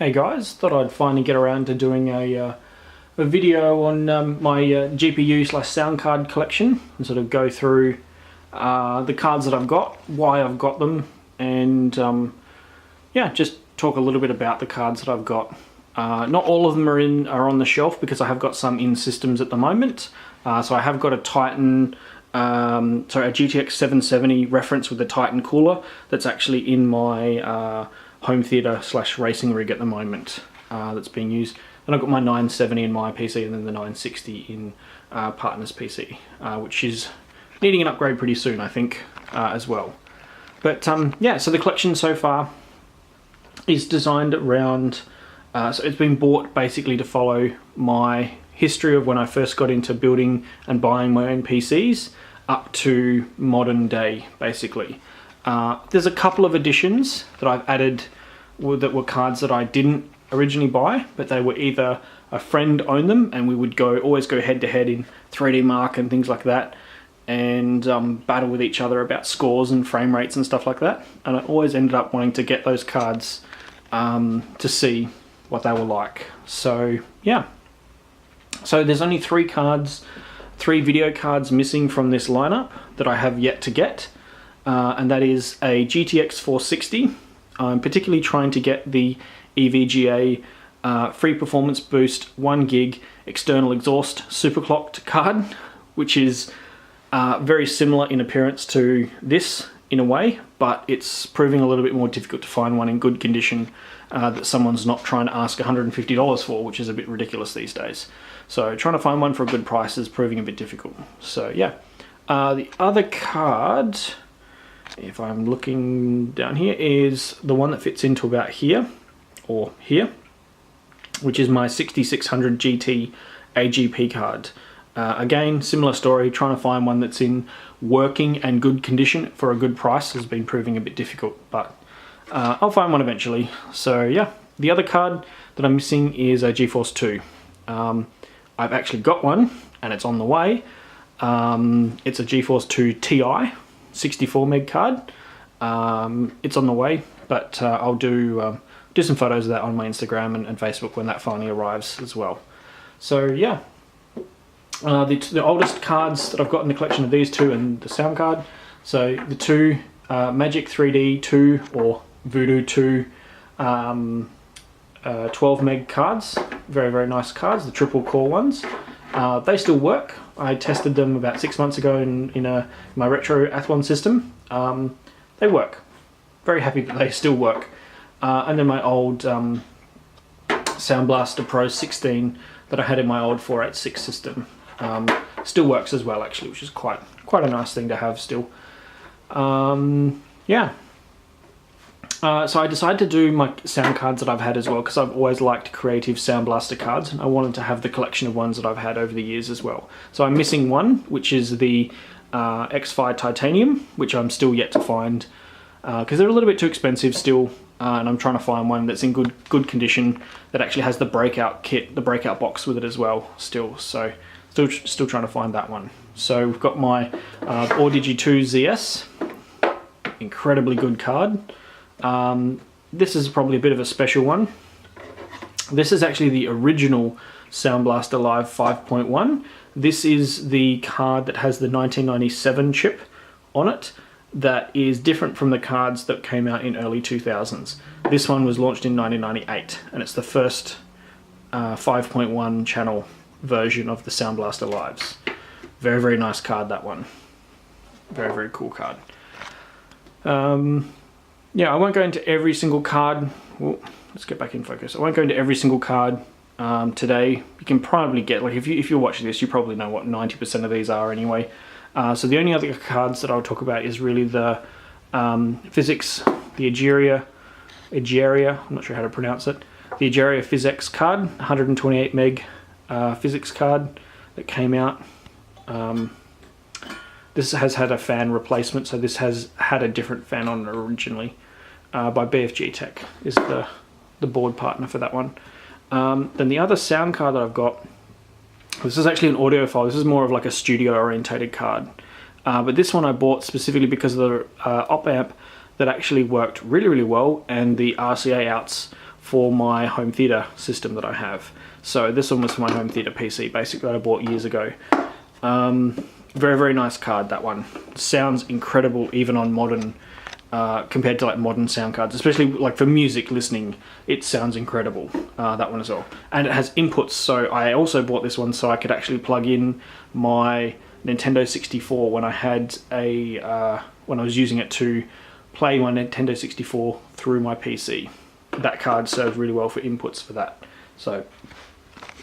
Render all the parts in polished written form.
Hey guys, thought I'd finally get around to doing a video on my GPU / sound card collection and sort of go through the cards that I've got, why I've got them, and yeah, just talk a little bit about the cards that I've got. Not all of them are on the shelf because I have got some in systems at the moment. So I have got a Titan, a GTX 770 reference with the Titan cooler that's actually in my home theater / racing rig at the moment that's being used. And I've got my 970 in my PC and then the 960 in partner's PC, which is needing an upgrade pretty soon, I think, as well. But yeah, so the collection so far is designed around, so it's been bought basically to follow my history of when I first got into building and buying my own PCs up to modern day, basically. There's a couple of additions that I've added that were cards that I didn't originally buy, but they were either a friend owned them and we would always go head to head in 3D Mark and things like that, and battle with each other about scores and frame rates and stuff like that. And I always ended up wanting to get those cards to see what they were like. So yeah, so there's only three video cards missing from this lineup that I have yet to get. And that is a GTX 460. I'm particularly trying to get the EVGA free performance boost 1 gig external exhaust superclocked card, which is very similar in appearance to this in a way, but it's proving a little bit more difficult to find one in good condition that someone's not trying to ask $150 for, which is a bit ridiculous these days. So trying to find one for a good price is proving a bit difficult. So yeah, the other card, if I'm looking down here, is the one that fits into about here, or here, which is my 6600 GT AGP card. Again, similar story, trying to find one that's in working and good condition for a good price has been proving a bit difficult, but I'll find one eventually. So yeah, the other card that I'm missing is a GeForce 2. I've actually got one and it's on the way. It's a GeForce 2 Ti 64 meg card. It's on the way, but I'll do some photos of that on my Instagram and Facebook when that finally arrives as well. So yeah, the oldest cards that I've got in the collection of these two and the sound card. So the two Magic 3D 2 or Voodoo 2 12 meg cards, very nice cards, the triple core ones. They still work. I tested them about 6 months ago in my retro Athlon system. They work. Very happy that they still work. And then my old Sound Blaster Pro 16 that I had in my old 486 system still works as well, actually, which is quite a nice thing to have still. Yeah. So I decided to do my sound cards that I've had as well, because I've always liked creative Sound Blaster cards, and I wanted to have the collection of ones that I've had over the years as well. So I'm missing one, which is the X-Fi Titanium, which I'm still yet to find, because they're a little bit too expensive still, and I'm trying to find one that's in good condition that actually has the breakout kit, the breakout box with it as well still. So still trying to find that one. So we've got my Audigi 2 ZS, incredibly good card. This is probably a bit of a special one. This is actually the original Sound Blaster Live 5.1. This is the card that has the 1997 chip on it that is different from the cards that came out in early 2000s. This one was launched in 1998 and it's the first 5.1 channel version of the Sound Blaster Lives. Very nice card, that one. Very cool card. Yeah, I won't go into every single card. Well, let's get back in focus. I won't go into every single card today. You can probably get, like, if you're watching this, you probably know what 90% of these are anyway. So the only other cards that I'll talk about is really the physics, the Ageria, I'm not sure how to pronounce it, the Ageria PhysX card, 128 meg physics card that came out. This has had a fan replacement, so this has had a different fan on it originally, by BFG Tech is the board partner for that one. Then the other sound card that I've got, this is actually an audiophile. This is more of like a studio orientated card. But this one I bought specifically because of the op amp that actually worked really well, and the RCA outs for my home theater system that I have. So this one was for my home theater PC, basically, that I bought years ago. Very, very nice card, that one. Sounds incredible even on modern, compared to like modern sound cards, especially like for music listening, it sounds incredible, that one as well. And it has inputs, so I also bought this one so I could actually plug in my Nintendo 64 when I had a, when I was using it to play my Nintendo 64 through my PC. That card served really well for inputs for that. So,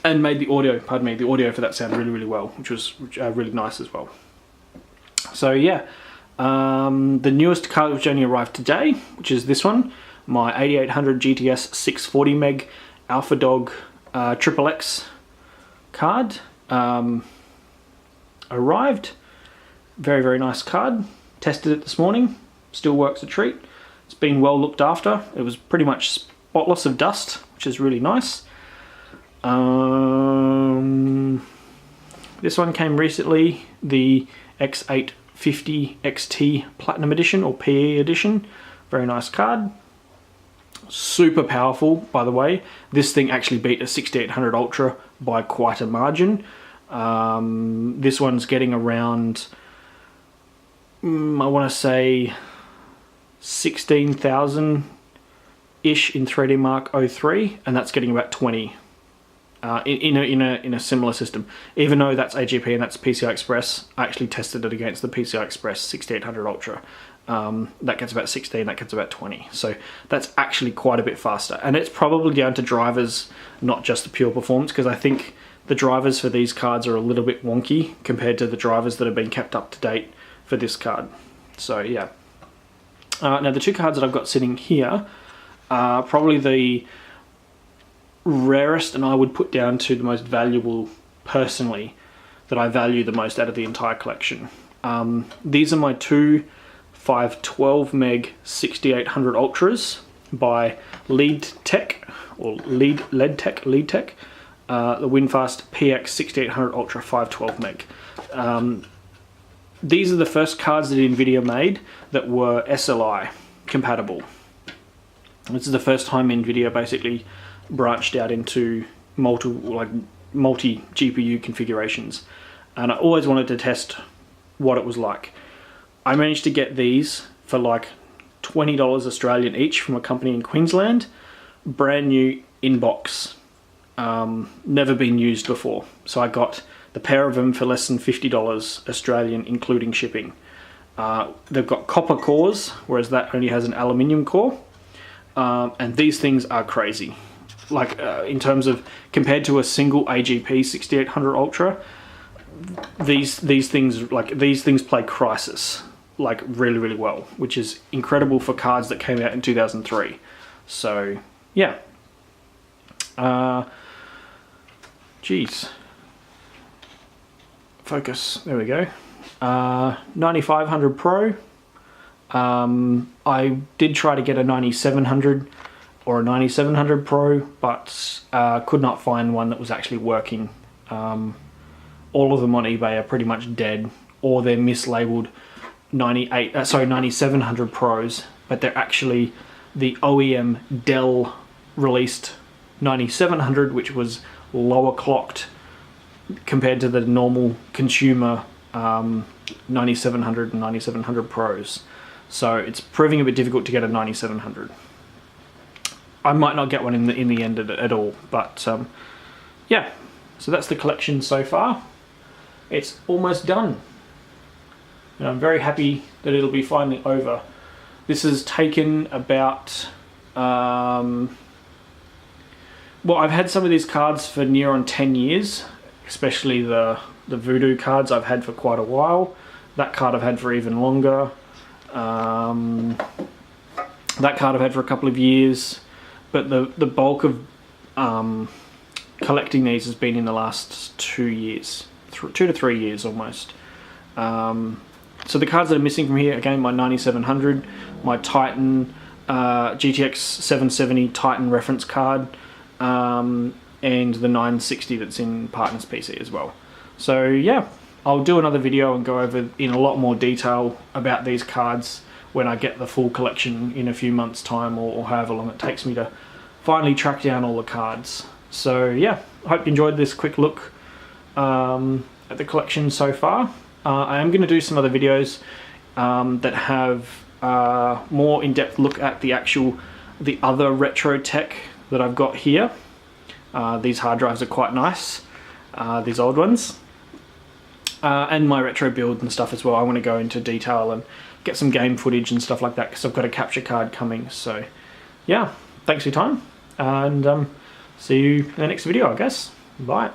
and made the audio, pardon me, the audio for that sound really, really well, which was really nice as well. So yeah, the newest card which only arrived today, which is this one, my 8800 GTS 640 meg Alpha Dog XXX card, arrived. Very, very nice card. Tested it this morning, still works a treat. It's been well looked after. It was pretty much spotless of dust, which is really nice. This one came recently, the X850 XT Platinum Edition or PE Edition. Very nice card. Super powerful, by the way. This thing actually beat a 6800 Ultra by quite a margin. This one's getting around, I want to say 16,000-ish in 3D Mark 03, and that's getting about 20 in a similar system. Even though that's AGP and that's PCI Express, I actually tested it against the PCI Express 6800 Ultra. That gets about 16, that gets about 20. So that's actually quite a bit faster. And it's probably down to drivers, not just the pure performance, because I think the drivers for these cards are a little bit wonky compared to the drivers that have been kept up to date for this card. So yeah. Now the two cards that I've got sitting here are probably the rarest, and I would put down to the most valuable personally, that I value the most out of the entire collection. These are my two 512 meg 6800 Ultras by Leadtech, or Leadtech, the Winfast PX 6800 Ultra 512 meg. These are the first cards that NVIDIA made that were SLI compatible. This is the first time NVIDIA basically branched out into multi GPU configurations, and I always wanted to test what it was like. I managed to get these for like $20 Australian each from a company in Queensland, brand new in box, never been used before. So I got the pair of them for less than $50 Australian, including shipping. They've got copper cores, whereas that only has an aluminium core, and these things are crazy. Like in terms of compared to a single AGP 6800 Ultra, these things play Crysis like really, really well, which is incredible for cards that came out in 2003. So yeah. Geez. Focus, there we go. 9500 Pro. I did try to get a 9700 or a 9700 Pro, but could not find one that was actually working. All of them on eBay are pretty much dead, or they're mislabeled 9700 Pros, but they're actually the OEM Dell released 9700, which was lower clocked compared to the normal consumer 9700 and 9700 Pros. So it's proving a bit difficult to get a 9700. I might not get one in the end at all, but yeah. So that's the collection so far. It's almost done, and I'm very happy that it'll be finally over. This has taken about well, I've had some of these cards for near on 10 years, especially the Voodoo cards I've had for quite a while. That card I've had for even longer. That card I've had for a couple of years, but the bulk of collecting these has been in the last 2 years, 2 to 3 years almost. So the cards that are missing from here, again, my 9700, my Titan GTX 770 Titan reference card, and the 960 that's in Partners PC as well. So yeah, I'll do another video and go over in a lot more detail about these cards when I get the full collection in a few months time, or however long it takes me to finally track down all the cards. So yeah, I hope you enjoyed this quick look at the collection so far. I am going to do some other videos that have more in-depth look at the other retro tech that I've got here. These hard drives are quite nice, these old ones. And my retro build and stuff as well. I want to go into detail and get some game footage and stuff like that because I've got a capture card coming. So yeah, thanks for your time, and see you in the next video, I guess. Bye.